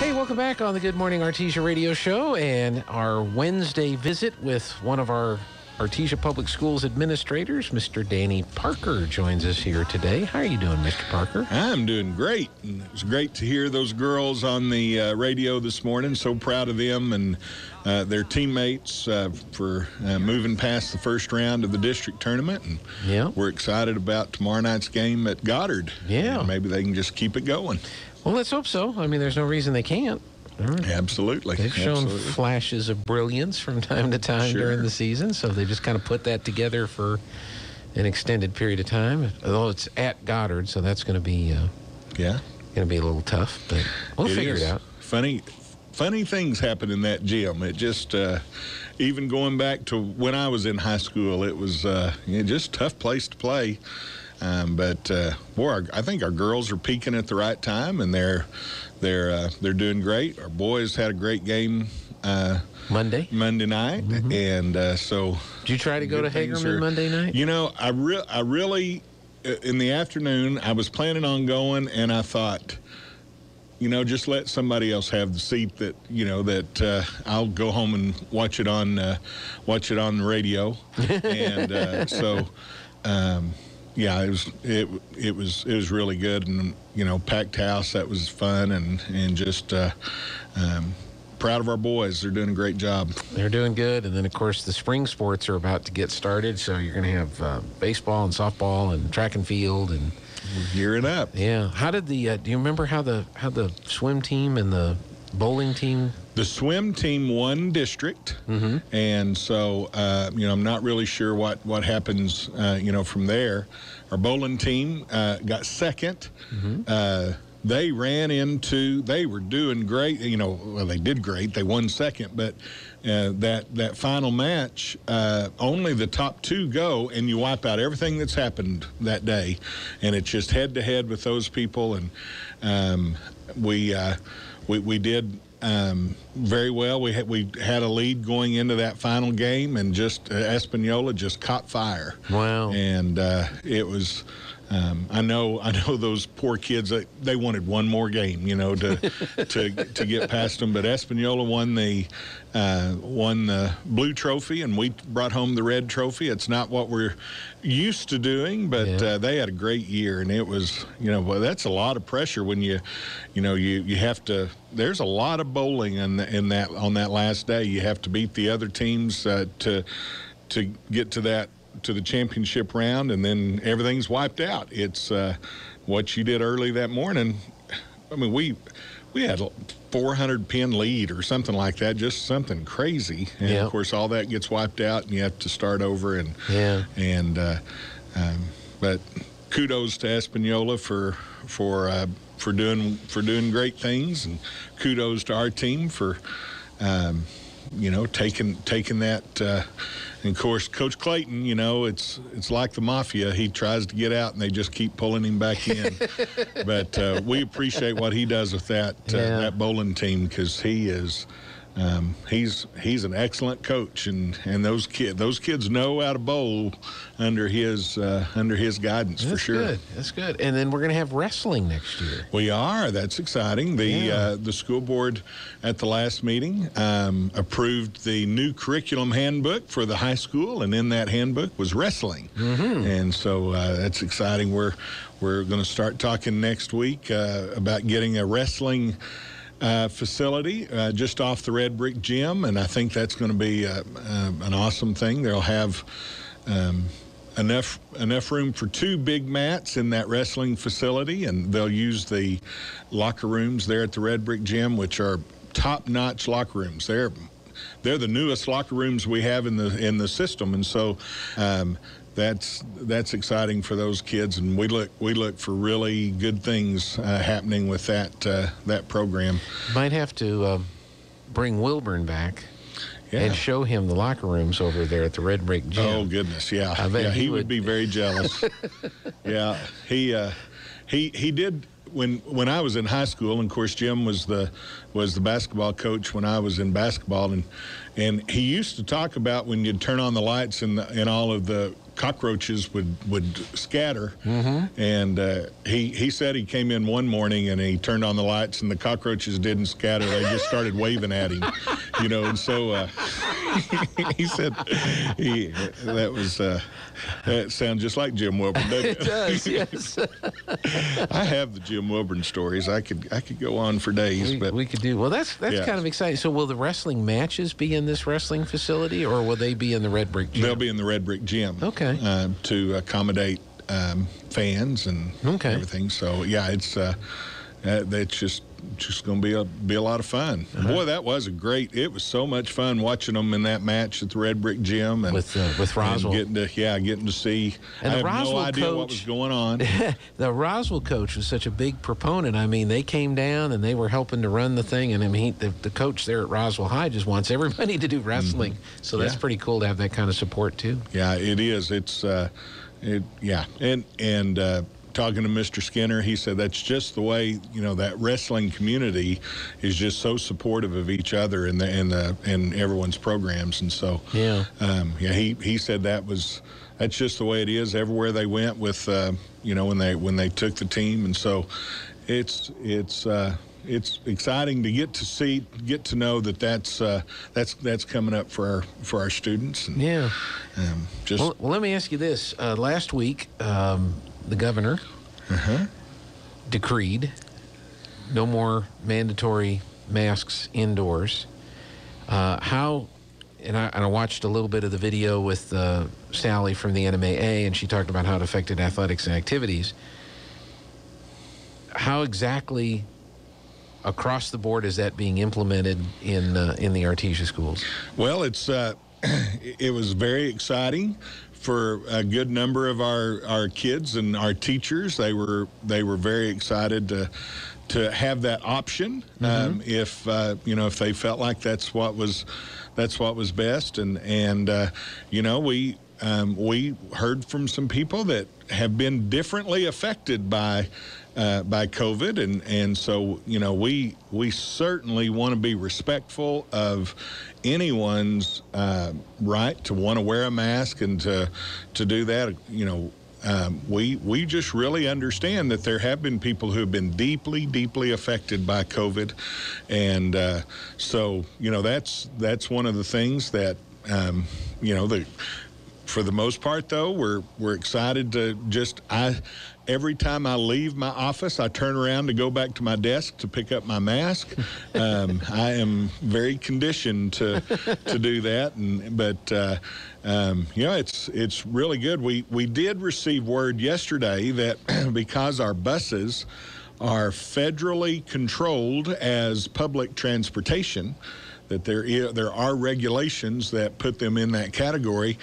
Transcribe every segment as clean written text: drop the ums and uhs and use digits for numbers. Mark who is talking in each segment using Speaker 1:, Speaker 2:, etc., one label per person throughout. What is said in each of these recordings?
Speaker 1: Hey, welcome back on the Good Morning Artesia radio show and our Wednesday visit with one of our Artesia Public Schools administrators, Mr. Danny Parker, joins us here today. How are you doing, Mr. Parker?
Speaker 2: I'm doing great. And it was great to hear those girls on the radio this morning. So proud of them and their teammates for moving past the first round of the district tournament. And
Speaker 1: yeah,
Speaker 2: we're excited about tomorrow night's game at Goddard.
Speaker 1: Yeah.
Speaker 2: And maybe they can just keep it going.
Speaker 1: Well, let's hope so. I mean, there's no reason they can't.
Speaker 2: Absolutely.
Speaker 1: They've shown flashes of brilliance from time to time during the season, so they just kind of put that together for an extended period of time. Although it's at Goddard, so that's going to be going to be a little tough, but we'll figure it out.
Speaker 2: Funny things happen in that gym. It just even going back to when I was in high school, it was just a tough place to play. But boy, I think our girls are peaking at the right time, and they're doing great. Our boys had a great game Monday night, and so.
Speaker 1: Did you try to go to Hagerman Monday night?
Speaker 2: You know, I really in the afternoon I was planning on going, and I thought, just let somebody else have the seat that I'll go home and watch it on the radio, and so. Yeah, it was really good, and packed house. That was fun, and just proud of our boys. They're doing a great job.
Speaker 1: They're doing good, and then of course the spring sports are about to get started. So you're going to have baseball and softball and track and field, and
Speaker 2: we're gearing up.
Speaker 1: Yeah. How did the? Do you remember how the swim team and the bowling team?
Speaker 2: The swim team won district, and so I'm not really sure what happens from there. Our bowling team got second. They they were doing great. They did great. They won second, but that final match, only the top two go, and you wipe out everything that's happened that day, and it's just head to head with those people, and we did very well. We had a lead going into that final game, and just Espanola just caught fire.
Speaker 1: Wow!
Speaker 2: And it was. I know those poor kids. They wanted one more game, to get past them. But Espanola won the blue trophy, and we brought home the red trophy. It's not what we're used to doing, but they had a great year, and it was, well, that's a lot of pressure when you have to. There's a lot of bowling on that last day. You have to beat the other teams to get to the championship round, and then everything's wiped out. It's what you did early that morning. I mean, we had a 400 pin lead or something like that, just something crazy. And of course, all that gets wiped out, and you have to start over. But kudos to Espanola for doing great things, and kudos to our team for taking that. And of course, Coach Clayton, it's like the mafia. He tries to get out, and they just keep pulling him back in. But we appreciate what he does with that bowling team, because he is he's an excellent coach, and those kids know how to bowl under his guidance.
Speaker 1: That's
Speaker 2: for sure.
Speaker 1: Good. That's good. And then we're going to have wrestling next year.
Speaker 2: We are. That's exciting. The school board at the last meeting approved the new curriculum handbook for the high school, and in that handbook was wrestling. And so that's exciting. We're going to start talking next week about getting a wrestling facility just off the red brick gym, and I think that's going to be an awesome thing. They'll have enough room for 2 big mats in that wrestling facility, and they'll use the locker rooms there at the red brick gym, which are top-notch locker rooms. They're the newest locker rooms we have in the system, and so that's exciting for those kids, and we look for really good things happening with that program.
Speaker 1: Might have to bring Wilburn back and show him the locker rooms over there at the red brick gym.
Speaker 2: Oh goodness, yeah.
Speaker 1: I bet
Speaker 2: he would be very jealous. Yeah, he did. when I was in high school, and of course Jim was the basketball coach when I was in basketball, and he used to talk about when you'd turn on the lights and all of the cockroaches would scatter. And he said he came in one morning and he turned on the lights and the cockroaches didn't scatter. They just started waving at him, And so he said that sounds just like Jim Wilburn, doesn't it?
Speaker 1: It does, yes.
Speaker 2: I have the Jim Wilburn stories. I could go on for days, but
Speaker 1: we could do. Well, that's kind of exciting. So will the wrestling matches be in this wrestling facility, or will they be in the Red Brick Gym?
Speaker 2: They'll be in the Red Brick Gym.
Speaker 1: Okay.
Speaker 2: To accommodate fans and everything. So yeah, it's just going to be a lot of fun. Boy, that was it was so much fun watching them in that match at the Red Brick Gym and
Speaker 1: with Roswell.
Speaker 2: And getting to see.
Speaker 1: And
Speaker 2: I
Speaker 1: the
Speaker 2: have
Speaker 1: Roswell
Speaker 2: no idea
Speaker 1: coach,
Speaker 2: what was going on.
Speaker 1: The Roswell coach was such a big proponent. I mean, they came down and they were helping to run the thing. And I mean, the coach there at Roswell High just wants everybody to do wrestling. So that's pretty cool to have that kind of support too.
Speaker 2: Yeah, it is. It's talking to Mr. Skinner, he said that's just the way, that wrestling community is just so supportive of each other in everyone's programs. And so, he said that's just the way it is everywhere they went with, when they took the team. And so it's exciting to get to know that's coming up for our students. And,
Speaker 1: well, let me ask you this. Last week, the governor decreed no more mandatory masks indoors. And I watched a little bit of the video with Sally from the NMAA, and she talked about how it affected athletics and activities. How exactly across the board is that being implemented in the Artesia schools?
Speaker 2: Well, it was very exciting for a good number of our kids and our teachers. They were very excited to have that option if they felt like that's what was best. And we heard from some people that have been differently affected by COVID, and so we certainly want to be respectful of anyone's right to want to wear a mask and to do that. We just really understand that there have been people who have been deeply affected by COVID, and so that's one of the things that for the most part, though, we're excited to every time I leave my office, I turn around to go back to my desk to pick up my mask. I am very conditioned to do that, but it's really good. We did receive word yesterday that because our buses are federally controlled as public transportation, that there are regulations that put them in that category,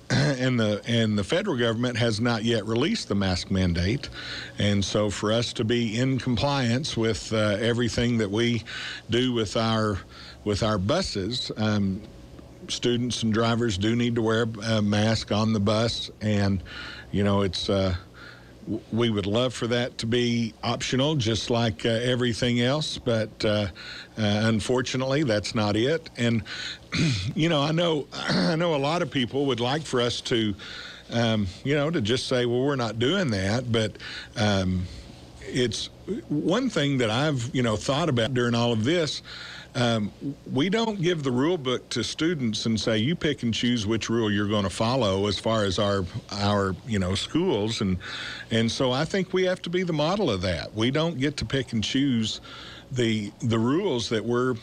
Speaker 2: and the federal government has not yet released the mask mandate, and so for us to be in compliance with everything that we do with our buses, students and drivers do need to wear a mask on the bus, and it's. We would love for that to be optional, just like everything else, but unfortunately, that's not it. And I know a lot of people would like for us to, to just say, well, we're not doing that. But it's one thing that I've thought about during all of this. We don't give the rule book to students and say, you pick and choose which rule you're going to follow as far as our schools. And so I think we have to be the model of that. We don't get to pick and choose the rules that we're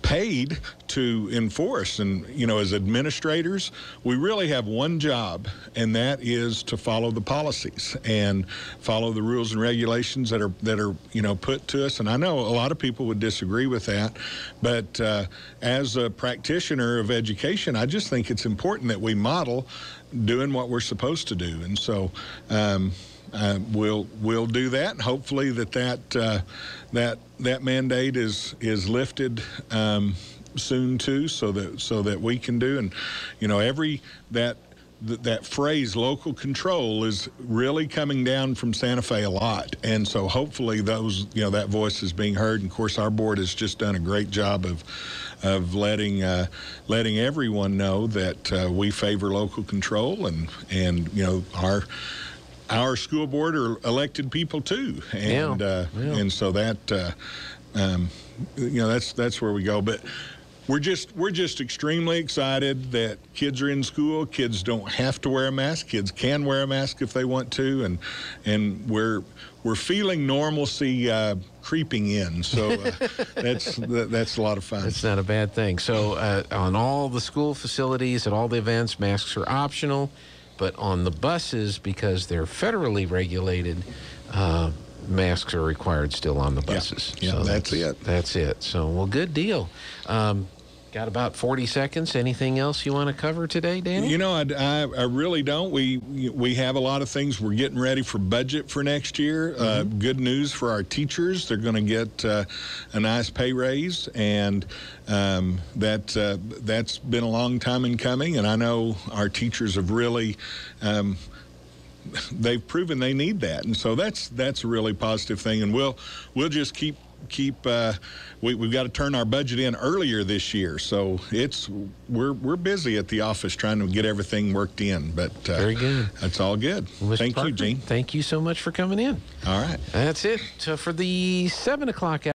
Speaker 2: paid to enforce. And, as administrators, we really have one job, and that is to follow the policies and follow the rules and regulations that are put to us. And I know a lot of people would disagree with that, but as a practitioner of education, I just think it's important that we model doing what we're supposed to do. And so we'll do that, and hopefully that mandate is lifted soon too, so that we can do. And that phrase local control is really coming down from Santa Fe a lot, and so hopefully those that voice is being heard. And of course, our board has just done a great job of letting everyone know that we favor local control, and our school board are elected people too, and and so that that's where we go. But we're just extremely excited that kids are in school. Kids don't have to wear a mask. Kids can wear a mask if they want to, and we're feeling normalcy creeping in. So that's a lot of fun.
Speaker 1: It's not a bad thing. So on all the school facilities, at all the events, masks are optional, but on the buses, because they're federally regulated, masks are required still on the buses.
Speaker 2: Yeah,
Speaker 1: so
Speaker 2: that's it.
Speaker 1: That's it. So, well, good deal. Got about 40 seconds. Anything else you want to cover today, Danny?
Speaker 2: I really don't. We have a lot of things. We're getting ready for budget for next year. Good news for our teachers. They're going to get a nice pay raise, and that's been a long time in coming. And I know our teachers have really they've proven they need that, and so that's a really positive thing. And we'll just keep we've got to turn our budget in earlier this year, so we're busy at the office trying to get everything worked in. But
Speaker 1: very good.
Speaker 2: That's all good.
Speaker 1: Well,
Speaker 2: Thank
Speaker 1: Parker,
Speaker 2: you, Gene.
Speaker 1: Thank you so much for coming in.
Speaker 2: All right.
Speaker 1: That's it for the 7 o'clock